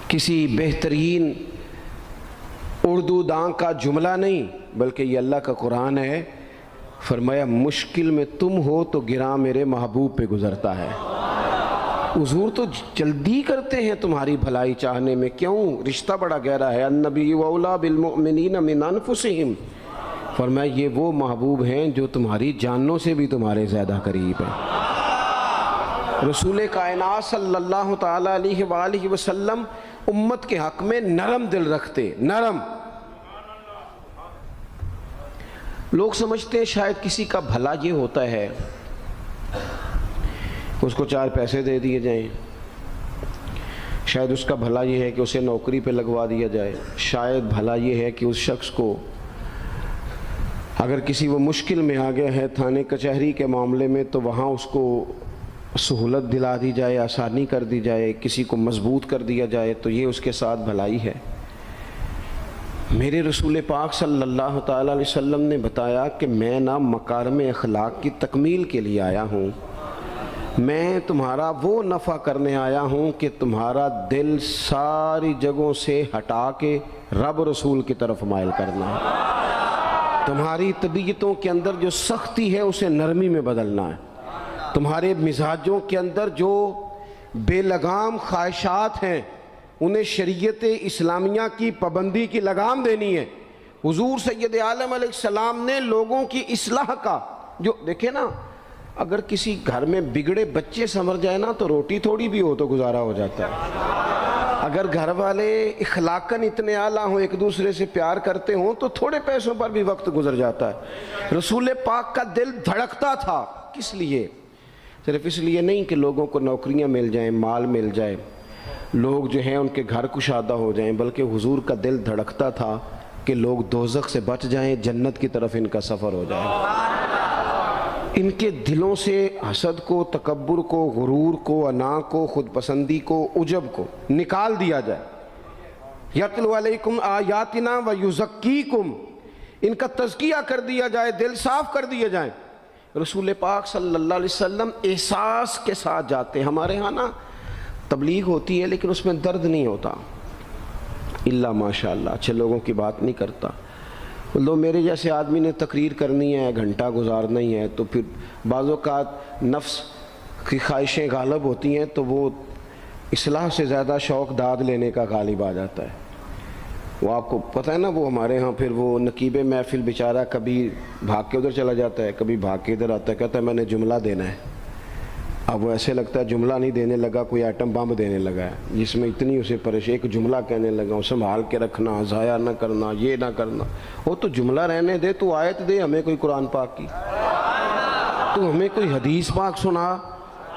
کسی بہترین اردو داں کا جملہ نہیں بلکہ یہ اللہ کا قرآن ہے۔ فرمایا مشکل میں تم ہو تو گراں میرے محبوب پہ گزرتا ہے۔ حضور تو جلدی کرتے ہیں تمہاری بھلائی چاہنے میں، کیوں؟ رشتہ بڑا گہرا ہے۔ النبی اولیٰ بالمؤمنین من انفسہم، فرمایا یہ وہ محبوب ہیں جو تمہاری جانوں سے بھی تمہارے زیادہ قریب ہیں۔ رسول کائنات صلی اللہ تعالیٰ علیہ وآلہ وسلم امت کے حق میں نرم دل رکھتے، نرم۔ لوگ سمجھتے ہیں شاید کسی کا بھلا یہ ہوتا ہے اس کو 4 پیسے دے دیے جائیں، شاید اس کا بھلا یہ ہے کہ اسے نوکری پہ لگوا دیا جائے، شاید بھلا یہ ہے کہ اس شخص کو اگر کسی وہ مشکل میں آ گیا ہے تھانے کچہری کے معاملے میں تو وہاں اس کو سہولت دلا دی جائے، آسانی کر دی جائے، کسی کو مضبوط کر دیا جائے، تو یہ اس کے ساتھ بھلائی ہے۔ میرے رسول پاک صلی اللہ تعالیٰ علیہ وسلم نے بتایا کہ میں نہ مکارم اخلاق کی تکمیل کے لیے آیا ہوں، میں تمہارا وہ نفع کرنے آیا ہوں کہ تمہارا دل ساری جگہوں سے ہٹا کے رب رسول کی طرف مائل کرنا ہے، تمہاری طبیعتوں کے اندر جو سختی ہے اسے نرمی میں بدلنا ہے، تمہارے مزاجوں کے اندر جو بے لگام خواہشات ہیں انہیں شریعت اسلامیہ کی پابندی کی لگام دینی ہے۔ حضور سید عالم علیہ السلام نے لوگوں کی اصلاح کا جو دیکھیں نا، اگر کسی گھر میں بگڑے بچے سنور جائے نا تو روٹی تھوڑی بھی ہو تو گزارا ہو جاتا ہے، اگر گھر والے اخلاقاً اتنے اعلیٰ ہوں، ایک دوسرے سے پیار کرتے ہوں تو تھوڑے پیسوں پر بھی وقت گزر جاتا ہے۔ رسول پاک کا دل دھڑکتا تھا، کس لیے؟ صرف اس لیے نہیں کہ لوگوں کو نوکریاں مل جائیں، مال مل جائے، لوگ جو ہیں ان کے گھر کشادہ ہو جائیں، بلکہ حضور کا دل دھڑکتا تھا کہ لوگ دوزخ سے بچ جائیں، جنت کی طرف ان کا سفر ہو جائے، ان کے دلوں سے حسد کو، تکبر کو، غرور کو، انا کو، خود پسندی کو، عجب کو نکال دیا جائے۔ یتلو علیکم آیاتنا ویزکیکم، ان کا تزکیہ کر دیا جائے، دل صاف کر دیے جائیں۔ رسول پاک صلی اللہ علیہ وسلم احساس کے ساتھ جاتے ہیں۔ ہمارے ہاں نا تبلیغ ہوتی ہے لیکن اس میں درد نہیں ہوتا، الا ماشاء اللہ، اچھے لوگوں کی بات نہیں کرتا۔ لو میرے جیسے آدمی نے تقریر کرنی ہے، گھنٹہ گزارنا ہی ہے، تو پھر بعض اوقات نفس کی خواہشیں غالب ہوتی ہیں تو وہ اصلاح سے زیادہ شوق داد لینے کا غالب آ جاتا ہے۔ وہ آپ کو پتہ ہے نا، وہ ہمارے ہاں پھر وہ نقیب محفل بیچارہ کبھی بھاگ کے ادھر چلا جاتا ہے، کبھی بھاگ کے ادھر آتا ہے، کہتا ہے میں نے جملہ دینا ہے۔ اب وہ ایسے لگتا ہے جملہ نہیں دینے لگا، کوئی ایٹم بم دینے لگا ہے، جس میں اتنی اسے پریشانی، ایک جملہ کہنے لگا ہوں، سنبھال کے رکھنا، ضائع نہ کرنا، یہ نہ کرنا۔ وہ تو جملہ رہنے دے، تو آیت دے ہمیں کوئی قرآن پاک کی، تو ہمیں کوئی حدیث پاک سنا،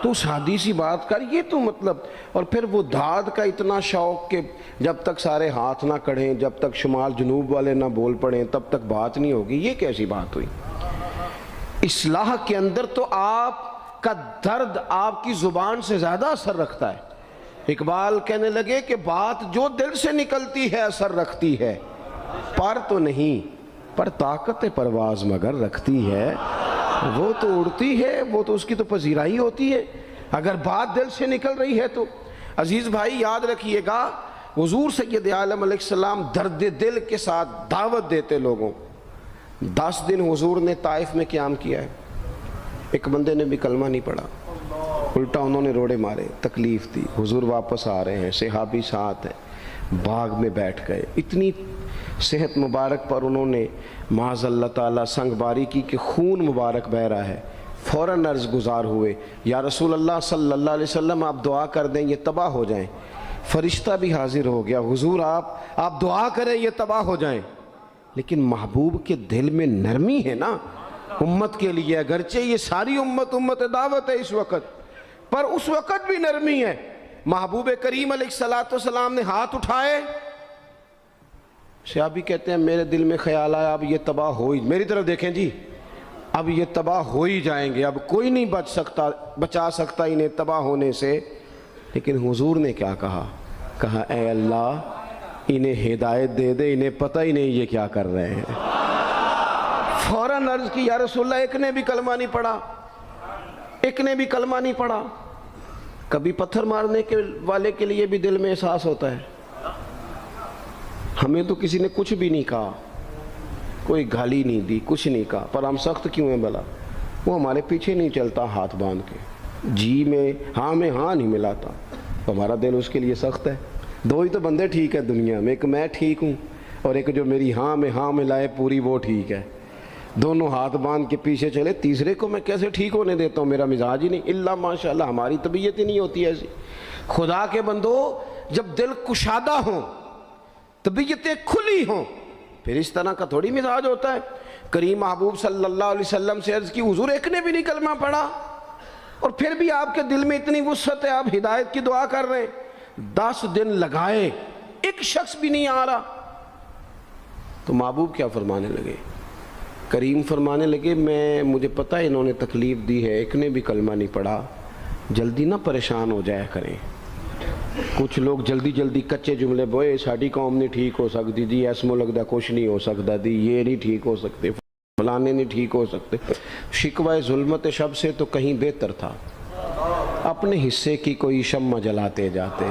تو اس حدیثی بات کر، یہ تو مطلب۔ اور پھر وہ داد کا اتنا شوق کہ جب تک سارے ہاتھ نہ کڑھیں، جب تک شمال جنوب والے نہ بول پڑیں تب تک بات نہیں ہوگی۔ یہ کیسی بات ہوئی؟ اصلاح کے اندر تو آپ کا درد آپ کی زبان سے زیادہ اثر رکھتا ہے۔ اقبال کہنے لگے کہ بات جو دل سے نکلتی ہے اثر رکھتی ہے، پر تو نہیں، پر طاقت پرواز مگر رکھتی ہے۔ وہ تو اڑتی ہے، وہ تو اس کی تو پذیرائی ہوتی ہے، اگر بات دل سے نکل رہی ہے تو۔ عزیز بھائی یاد رکھیے گا، حضور سید عالم علیہ السلام درد دل کے ساتھ دعوت دیتے لوگوں۔ 10 دن حضور نے طائف میں قیام کیا ہے، ایک بندے نے بھی کلمہ نہیں پڑھا، الٹا انہوں نے روڑے مارے، تکلیف دی۔ حضور واپس آ رہے ہیں، صحابی ساتھ ہیں، باغ میں بیٹھ گئے، اتنی صحت مبارک پر انہوں نے معاذ اللہ تعالیٰ سنگ باری کی کہ خون مبارک بہہ رہا ہے، فوراً عرض گزار ہوئے، یا رسول اللہ صلی اللہ علیہ وسلم آپ دعا کر دیں یہ تباہ ہو جائیں۔ فرشتہ بھی حاضر ہو گیا، حضور آپ دعا کریں یہ تباہ ہو جائیں۔ لیکن محبوب کے دل میں نرمی ہے نا امت کے لیے، اگرچہ یہ ساری امت دعوت ہے اس وقت، پر اس وقت بھی نرمی ہے۔ محبوب کریم علیہ السلام نے ہاتھ اٹھائے، صحابی کہتے ہیں میرے دل میں خیال آیا اب یہ تباہ ہو ہی، میری طرف دیکھیں جی، اب یہ تباہ ہو ہی جائیں گے، اب کوئی نہیں بچا سکتا انہیں تباہ ہونے سے۔ لیکن حضور نے کیا کہا اے اللہ انہیں ہدایت دے دے، انہیں پتہ ہی نہیں یہ کیا کر رہے ہیں۔ فوراً عرض کی یا رسول اللہ ایک نے بھی کلمہ نہیں پڑھا، ایک نے بھی کلمہ نہیں پڑھا۔ کبھی پتھر مارنے کے والے کے لیے بھی دل میں احساس ہوتا ہے، ہمیں تو کسی نے کچھ بھی نہیں کہا، کوئی گالی نہیں دی، کچھ نہیں کہا، پر ہم سخت کیوں ہیں بھلا؟ وہ ہمارے پیچھے نہیں چلتا ہاتھ باندھ کے، جی میں ہاں نہیں ملاتا، ہمارا دل اس کے لیے سخت ہے۔ دو ہی تو بندے ٹھیک ہے دنیا میں، ایک میں ٹھیک ہوں اور ایک جو میری ہاں میں ہاں ملائے پوری، وہ ٹھیک ہے۔ دونوں ہاتھ باندھ کے پیچھے چلے، تیسرے کو میں کیسے ٹھیک ہونے دیتا ہوں؟ میرا مزاج ہی نہیں، اللہ ماشاء اللہ ہماری طبیعت ہی نہیں ہوتی ایسی۔ خدا کے بندو، جب دل کشادہ ہوں، طبیعتیں کھلی ہوں، پھر اس طرح کا تھوڑی مزاج ہوتا ہے۔ کریم محبوب صلی اللہ علیہ وسلم سے عرض کی، حضور ایک نے بھی نہیں کلمہ پڑھا اور پھر بھی آپ کے دل میں اتنی وسعت ہے، آپ ہدایت کی دعا کر رہے ہیں، 10 دن لگائے ایک شخص بھی نہیں آ رہا۔ تو محبوب کیا فرمانے لگے؟ کریم فرمانے لگے، مجھے پتہ ہے انہوں نے تکلیف دی ہے، ایک نے بھی کلمہ نہیں پڑھا، جلدی نہ پریشان ہو جایا کریں۔ کچھ لوگ جلدی کچے جملے بوئے، ساڑی قوم نہیں ٹھیک ہو سکتی دی، ایسمو لگتا کچھ نہیں ہو سکتا دی، یہ نہیں ٹھیک ہو سکتے، فلانے نہیں ٹھیک ہو سکتے۔ شکوہ ظلمت شب سے تو کہیں بہتر تھا، اپنے حصے کی کوئی شمع جلاتے جاتے۔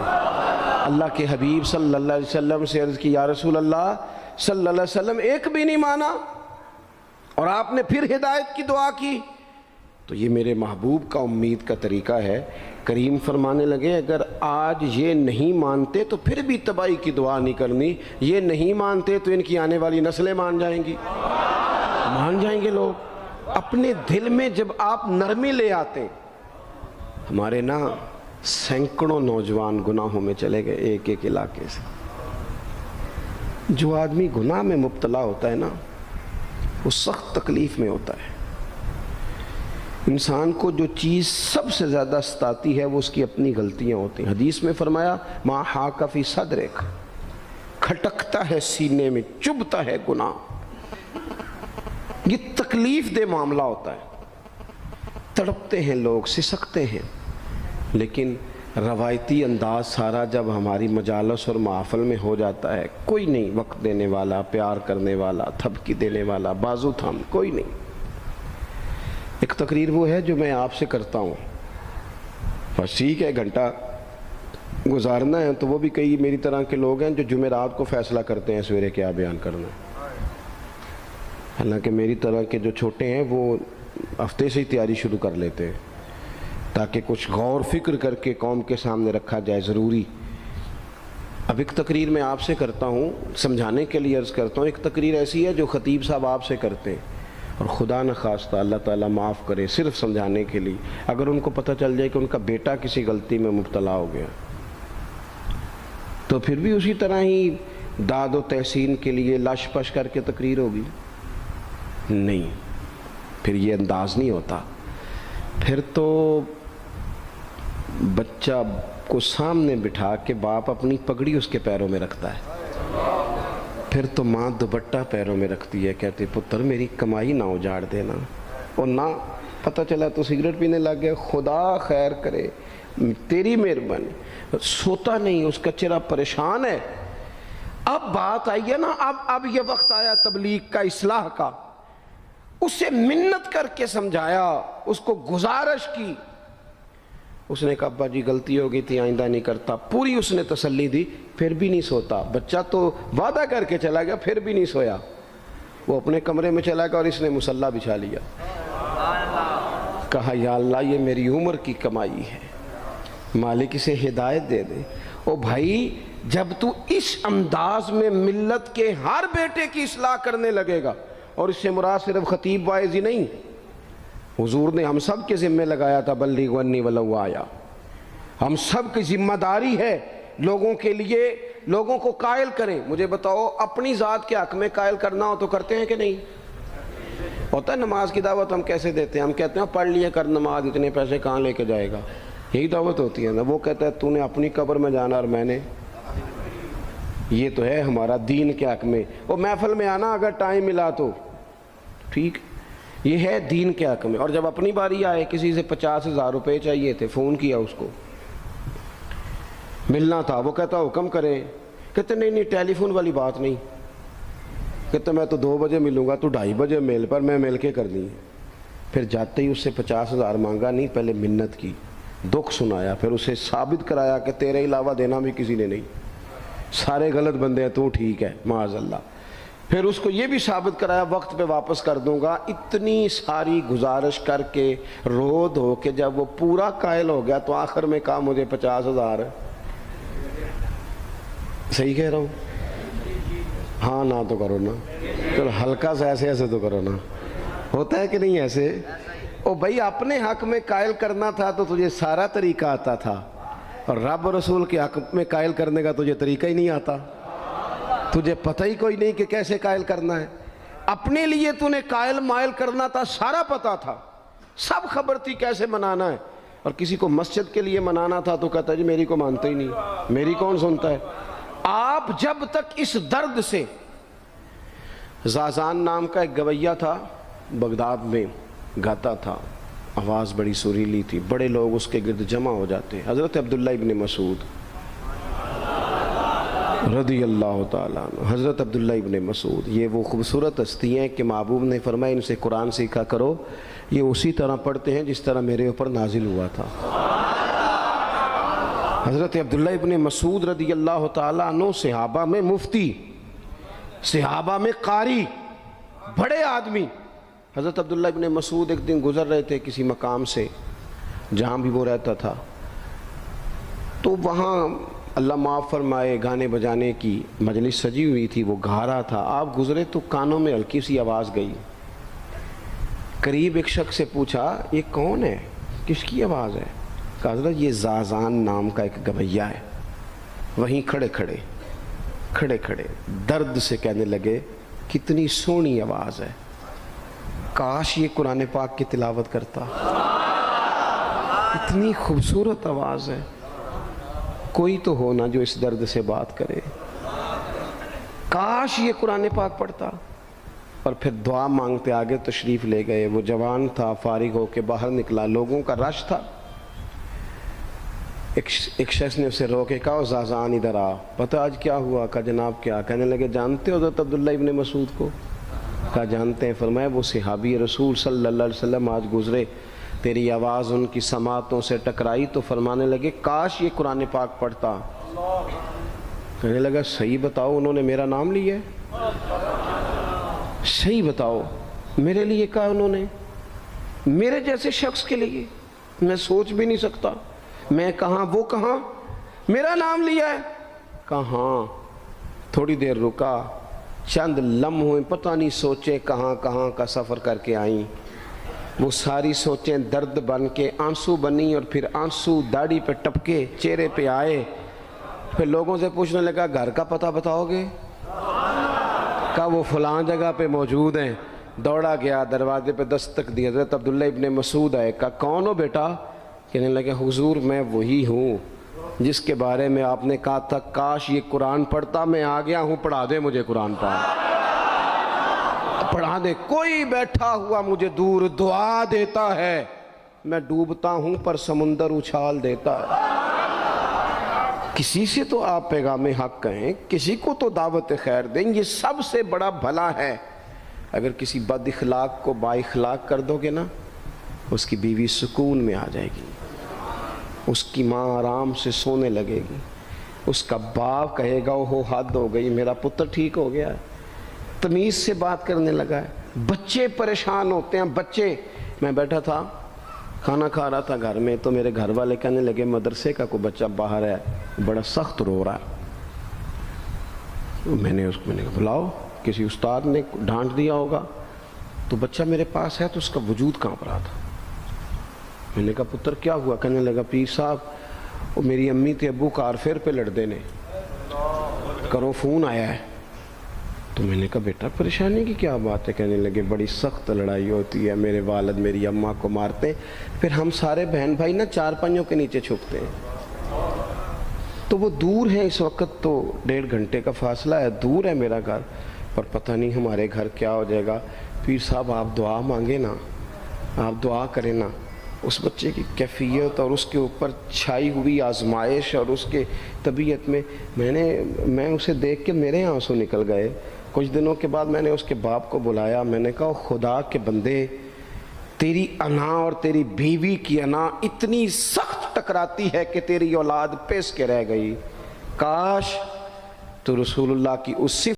اللہ کے حبیب صلی اللہ علیہ وسلم سے عرض کی، یا رسول اللہ صلی اللہ علیہ وسلم ایک بھی نہیں مانا اور آپ نے پھر ہدایت کی دعا کی۔ تو یہ میرے محبوب کا امید کا طریقہ ہے۔ کریم فرمانے لگے، اگر آج یہ نہیں مانتے تو پھر بھی تباہی کی دعا نہیں کرنی، یہ نہیں مانتے تو ان کی آنے والی نسلیں مان جائیں گی، مان جائیں گے لوگ۔ اپنے دل میں جب آپ نرمی لے آتے، ہمارے نا سینکڑوں نوجوان گناہوں میں چلے گئے ایک ایک علاقے سے۔ جو آدمی گناہ میں مبتلا ہوتا ہے نا، وہ سخت تکلیف میں ہوتا ہے۔ انسان کو جو چیز سب سے زیادہ ستاتی ہے وہ اس کی اپنی غلطیاں ہوتی ہیں۔ حدیث میں فرمایا، ما حاک فی صدرک، کھٹکتا ہے سینے میں، چبھتا ہے گناہ۔ یہ تکلیف دہ معاملہ ہوتا ہے، تڑپتے ہیں لوگ، سسکتے ہیں، لیکن روایتی انداز سارا جب ہماری مجالس اور محافل میں ہو جاتا ہے، کوئی نہیں وقت دینے والا، پیار کرنے والا، تھپکی دینے والا، بازو تھام، کوئی نہیں۔ ایک تقریر وہ ہے جو میں آپ سے کرتا ہوں، بس ٹھیک ہے گھنٹہ گزارنا ہے، تو وہ بھی کئی میری طرح کے لوگ ہیں جو جمعرات کو فیصلہ کرتے ہیں سویرے کیا بیان کرنا ہے۔ حالانکہ میری طرح کے جو چھوٹے ہیں وہ ہفتے سے ہی تیاری شروع کر لیتے ہیں تاکہ کچھ غور فکر کر کے قوم کے سامنے رکھا جائے، ضروری۔ اب ایک تقریر میں آپ سے کرتا ہوں، سمجھانے کے لیے عرض کرتا ہوں۔ ایک تقریر ایسی ہے جو خطیب صاحب آپ سے کرتے ہیں، اور خدا نہ خواستہ اللہ تعالیٰ معاف کرے، صرف سمجھانے کے لیے، اگر ان کو پتہ چل جائے کہ ان کا بیٹا کسی غلطی میں مبتلا ہو گیا تو پھر بھی اسی طرح ہی داد و تحسین کے لیے لش پش کر کے تقریر ہوگی؟ نہیں، پھر یہ انداز نہیں ہوتا۔ پھر تو بچہ کو سامنے بٹھا کے باپ اپنی پگڑی اس کے پیروں میں رکھتا ہے، پھر تو ماں دوپٹہ پیروں میں رکھتی ہے، کہتے پتر میری کمائی نہ اجاڑ دینا، اور نہ پتہ چلا تو سگریٹ پینے لگ گیا، خدا خیر کرے، تیری مہربانی۔ سوتا نہیں، اس کا چہرہ پریشان ہے۔ اب بات آئی ہے نا، اب یہ وقت آیا تبلیغ کا، اصلاح کا۔ اسے منت کر کے سمجھایا، اس کو گزارش کی، اس نے کہا ابا جی غلطی ہو گئی تھی، آئندہ نہیں کرتا، پوری اس نے تسلی دی، پھر بھی نہیں سوتا۔ بچہ تو وعدہ کر کے چلا گیا، پھر بھی نہیں سویا، وہ اپنے کمرے میں چلا گیا اور اس نے مصلی بچھا لیا۔ کہا یا اللہ یہ میری عمر کی کمائی ہے، مالک اسے ہدایت دے دے۔ او بھائی، جب تو اس انداز میں ملت کے ہر بیٹے کی اصلاح کرنے لگے گا، اور اس سے مراد صرف خطیب واعظ ہی نہیں، حضور نے ہم سب کے ذمہ لگایا تھا، بلغ عنی ولو آیا، ہم سب کی ذمہ داری ہے لوگوں کے لیے، لوگوں کو قائل کریں۔ مجھے بتاؤ، اپنی ذات کے حق میں قائل کرنا ہو تو کرتے ہیں کہ نہیں؟ ہوتا ہے نماز کی دعوت ہم کیسے دیتے ہیں؟ ہم کہتے ہیں پڑھ لیے کر نماز، اتنے پیسے کہاں لے کے جائے گا، یہی دعوت ہوتی ہے نا۔ وہ کہتا ہے تو نے اپنی قبر میں جانا اور میں نے، یہ تو ہے ہمارا دین کے حق میں۔ وہ محفل میں آنا اگر ٹائم ملا تو ٹھیک، یہ ہے دین کے حق میں۔ اور جب اپنی باری آئے، کسی سے 50,000 روپے چاہیے تھے، فون کیا اس کو، ملنا تھا، وہ کہتا حکم کریں، کہتے نہیں ٹیلی فون والی بات نہیں، کہتے میں تو 2 بجے ملوں گا، تو 2:30 بجے مل، پر میں مل کے کر دی۔ پھر جاتے ہی اس سے 50,000 مانگا نہیں، پہلے منت کی، دکھ سنایا، پھر اسے ثابت کرایا کہ تیرے علاوہ دینا بھی کسی نے نہیں۔ سارے غلط بندے ہیں، تو ٹھیک ہے معاذ اللہ۔ پھر اس کو یہ بھی ثابت کرایا وقت پہ واپس کر دوں گا۔ اتنی ساری گزارش کر کے رو دھو کے جب وہ پورا قائل ہو گیا تو آخر میں کہا مجھے 50,000 صحیح کہہ رہا ہوں؟ ہاں نہ تو کرو نا، چلو ہلکا سا ایسے ایسے تو کرو نا، ہوتا ہے کہ نہیں ایسے؟ او بھائی اپنے حق میں قائل کرنا تھا تو تجھے سارا طریقہ آتا تھا، اور رب و رسول کے حق میں قائل کرنے کا تجھے طریقہ ہی نہیں آتا، تجھے پتہ ہی کوئی نہیں کہ کیسے قائل کرنا ہے۔ اپنے لیے تو نے قائل مائل کرنا تھا، سارا پتہ تھا، سب خبر تھی کیسے منانا ہے، اور کسی کو مسجد کے لیے منانا تھا تو کہتا جی میری کو مانتے ہی نہیں، میری کون سنتا ہے۔ آپ جب تک اس درد سے، زازان نام کا ایک گویہ تھا بغداد میں، گاتا تھا، آواز بڑی سریلی تھی، بڑے لوگ اس کے گرد جمع ہو جاتے، حضرت عبداللہ ابن مسعود رضی اللہ تعالیٰ عنہ، حضرت عبداللہ ابن مسعود، یہ وہ خوبصورت ہستی ہیں کہ محبوب نے فرمایا ان سے قرآن سیکھا کرو، یہ اسی طرح پڑھتے ہیں جس طرح میرے اوپر نازل ہوا تھا۔ حضرت عبداللہ ابن مسعود رضی اللہ تعالیٰ عنہ صحابہ میں مفتی، صحابہ میں قاری، بڑے آدمی۔ حضرت عبداللہ ابن مسعود ایک دن گزر رہے تھے کسی مقام سے جہاں بھی وہ رہتا تھا، تو وہاں اللہ معاف فرمائے گانے بجانے کی مجلس سجی ہوئی تھی، وہ گا رہا تھا، آپ گزرے تو کانوں میں ہلکی سی آواز گئی، قریب ایک شخص سے پوچھا یہ کون ہے، کس کی آواز ہے؟ کہا حضرت یہ زازان نام کا ایک گویہ ہے۔ وہیں کھڑے کھڑے درد سے کہنے لگے کتنی سونی آواز ہے، کاش یہ قرآن پاک کی تلاوت کرتا، اتنی خوبصورت آواز ہے، کوئی تو ہو نا جو اس درد سے بات کرے، کاش یہ قرآن پاک پڑھتا۔ اور پھر دعا مانگتے آگے تشریف لے گئے۔ وہ جوان تھا، فارغ ہو کے باہر نکلا، لوگوں کا رش تھا، ایک شخص نے اسے روکے، کہا زازان ادھر آ، پتہ آج کیا ہوا؟ کہا جناب کیا؟ کہنے لگے جانتے ہو حضرت عبداللہ ابن مسعود کو؟ کہا جانتے ہیں۔ فرمایا وہ صحابی رسول صلی اللہ علیہ وسلم آج گزرے، تیری آواز ان کی سماعتوں سے ٹکرائی تو فرمانے لگے کاش یہ قرآن پاک پڑھتا۔ کہنے لگا صحیح بتاؤ انہوں نے میرا نام لیا ہے؟ صحیح بتاؤ میرے لیے کہا انہوں نے؟ میرے جیسے شخص کے لیے میں سوچ بھی نہیں سکتا، میں کہاں وہ کہاں، میرا نام لیا ہے؟ کہاں؟ تھوڑی دیر رکا، چند لمحوں پتہ نہیں سوچے کہاں کہاں کا سفر کر کے آئیں، وہ ساری سوچیں درد بن کے آنسو بنی، اور پھر آنسو داڑھی پہ ٹپکے چہرے پہ آئے۔ پھر لوگوں سے پوچھنے لگا گھر کا پتہ بتاؤ گے؟ کہا وہ فلاں جگہ پہ موجود ہیں۔ دوڑا گیا، دروازے پہ دستک دی، حضرت عبداللہ ابن مسعود آئے، کہا کون ہو بیٹا؟ کہنے لگے حضور میں وہی ہوں جس کے بارے میں آپ نے کہا تھا کاش یہ قرآن پڑھتا، میں آ گیا ہوں، پڑھا دے مجھے قرآن پڑھا دے۔ کوئی بیٹھا ہوا مجھے دور دعا دیتا ہے، میں ڈوبتا ہوں پر سمندر اچھال دیتا ہے۔ کسی سے تو آپ پیغام حق کہیں، کسی کو تو دعوت خیر دیں، یہ سب سے بڑا بھلا ہے۔ اگر کسی بد اخلاق کو با اخلاق کر دو گے نا، اس کی بیوی سکون میں آ جائے گی، اس کی ماں آرام سے سونے لگے گی، اس کا باپ کہے گا وہ حد ہو گئی، میرا پتر ٹھیک ہو گیا ہے، تمیز سے بات کرنے لگا ہے۔ بچے پریشان ہوتے ہیں، بچے۔ میں بیٹھا تھا کھانا کھا رہا تھا گھر میں، تو میرے گھر والے کہنے لگے مدرسے کا کوئی بچہ باہر ہے، بڑا سخت رو رہا ہے۔ میں نے کہا بلاؤ، کسی استاد نے ڈانٹ دیا ہوگا، تو بچہ میرے پاس ہے تو اس کا وجود کانپ رہا تھا۔ میں نے کہا پتر کیا ہوا؟ کہنے لگا پیر صاحب وہ میری امی تھے ابو کارفیر پہ لڑ دینے، کرو فون آیا ہے۔ تو میں نے کہا بیٹا پریشانی کی کیا بات ہے؟ کہنے لگے بڑی سخت لڑائی ہوتی ہے، میرے والد میری اماں کو مارتے، پھر ہم سارے بہن بھائی نا چارپائیوں کے نیچے چھپتے ہیں، تو وہ دور ہے، اس وقت تو 1.5 گھنٹے کا فاصلہ ہے، دور ہے میرا گھر، پر پتہ نہیں ہمارے گھر کیا ہو جائے گا۔ پیر صاحب آپ دعا مانگے نا، آپ دعا کریں نا، اس بچے کی کیفیت اور اس کے اوپر چھائی ہوئی آزمائش اور اس کے طبیعت میں میں اسے دیکھ کے میرے آنسو نکل گئے۔ کچھ دنوں کے بعد میں نے اس کے باپ کو بلایا، میں نے کہا خدا کے بندے، تیری انا اور تیری بیوی کی انا اتنی سخت ٹکراتی ہے کہ تیری اولاد پیس کے رہ گئی، کاش تو رسول اللہ کی اس صفت